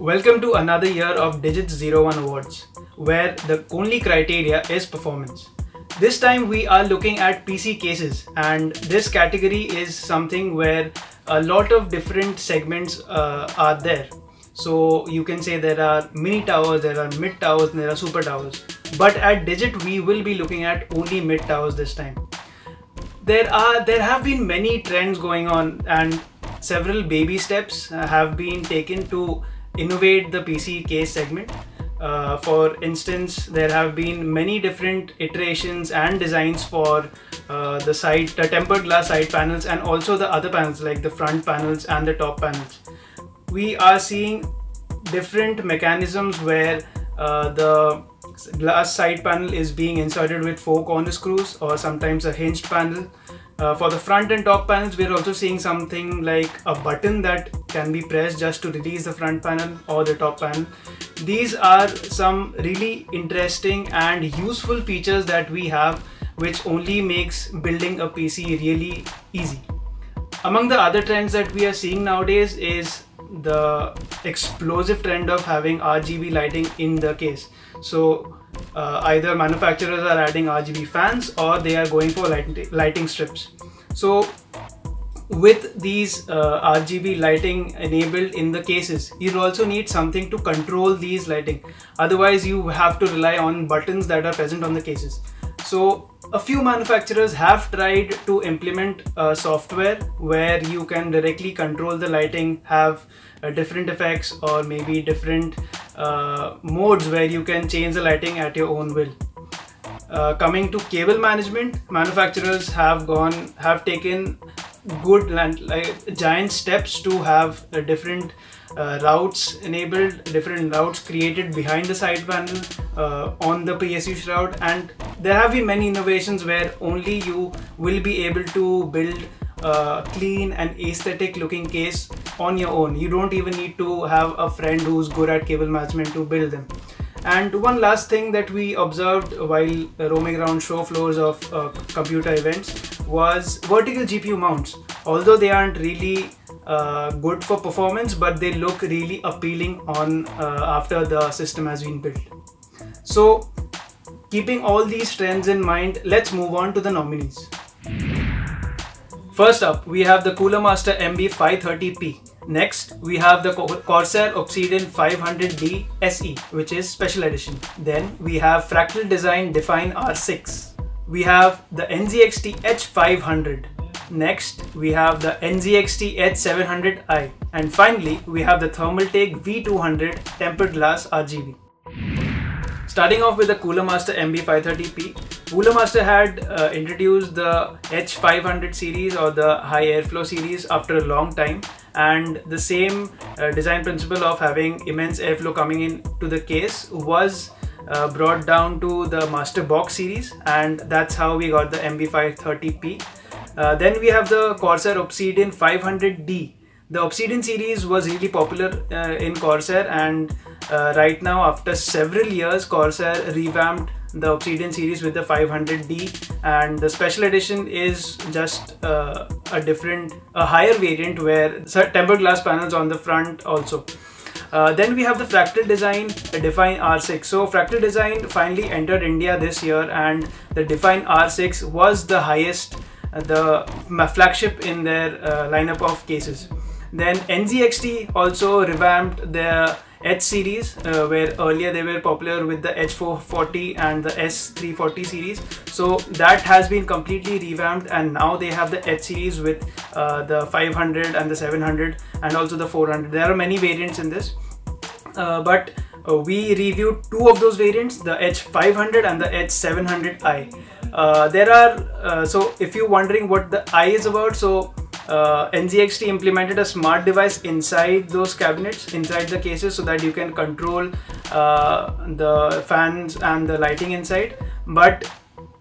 Welcome to another year of Digit's Zero1 Awards, where the only criteria is performance. This time we are looking at PC cases, and this category is something where a lot of different segments are there. So you can say there are mini towers, there are mid towers, and there are super towers. But at Digit we will be looking at only mid towers this time. There have been many trends going on, and several baby steps have been taken to innovate the PC case segment. For instance, there have been many different iterations and designs for the tempered glass side panels, and also the other panels like the front panels and the top panels. We are seeing different mechanisms where the glass side panel is being inserted with 4 corner screws or sometimes a hinged panel. For the front and top panels, we are also seeing something like a button that can be pressed just to release the front panel or the top panel. These are some really interesting and useful features that we have, which only makes building a PC really easy. Among the other trends that we are seeing nowadays is the explosive trend of having RGB lighting in the case. So either manufacturers are adding RGB fans or they are going for lighting strips. So with these RGB lighting enabled in the cases, you also need something to control these lighting. Otherwise you have to rely on buttons that are present on the cases. So a few manufacturers have tried to implement software where you can directly control the lighting, have different effects or maybe different modes where you can change the lighting at your own will. Coming to cable management, manufacturers have taken good giant steps to have different routes enabled, different routes created behind the side panel on the PSU shroud, and there have been many innovations where only you will be able to build a clean and aesthetic looking case on your own. You don't even need to have a friend who's good at cable management to build them. And one last thing that we observed while roaming around show floors of computer events was vertical GPU mounts. Although they aren't really good for performance, but they look really appealing on after the system has been built. So keeping all these trends in mind, let's move on to the nominees. First up, we have the Cooler Master MB530P. Next, we have the Corsair Obsidian 500D SE, which is Special Edition. Then we have Fractal Design Define R6. We have the NZXT H500. Next, we have the NZXT H700i. And finally, we have the Thermaltake V200 Tempered Glass RGB. Starting off with the Cooler Master MB530P, Cooler Master had introduced the H500 series or the high airflow series after a long time, and the same design principle of having immense airflow coming into the case was brought down to the Master Box series, and that's how we got the MB530P. Then we have the Corsair Obsidian 500D. The Obsidian series was really popular in Corsair, and right now after several years Corsair revamped the Obsidian series with the 500D, and the Special Edition is just a higher variant where tempered glass panels on the front also. Then we have the Fractal Design Define R6. So Fractal Design finally entered India this year, and the Define R6 was the highest, the flagship in their lineup of cases. Then NZXT also revamped their H series, where earlier they were popular with the H440 and the S340 series. So that has been completely revamped, and now they have the H series with the 500 and the 700 and also the 400. There are many variants in this, but we reviewed 2 of those variants, the H500 and the H700i. So if you're wondering what the I is about, so NZXT implemented a smart device inside those cabinets, inside the cases, so that you can control the fans and the lighting inside. But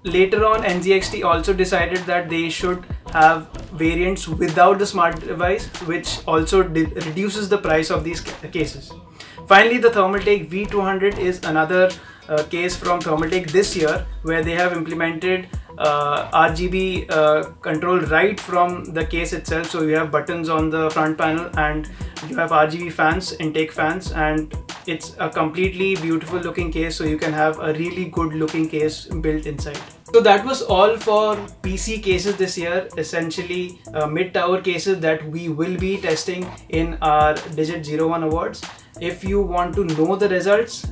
later on, NZXT also decided that they should have variants without the smart device, which also reduces the price of these cases. Finally, the Thermaltake V200 is another case from Thermaltake this year, where they have implemented RGB control right from the case itself. So you have buttons on the front panel and you have RGB fans, intake fans, and it's a completely beautiful looking case, so you can have a really good looking case built inside. So that was all for PC cases this year, essentially mid-tower cases that we will be testing in our Digit 01 Awards. If you want to know the results,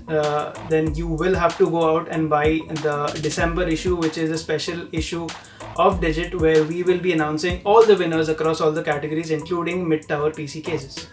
then you will have to go out and buy the December issue, which is a special issue of Digit, where we will be announcing all the winners across all the categories, including mid-tower PC cases.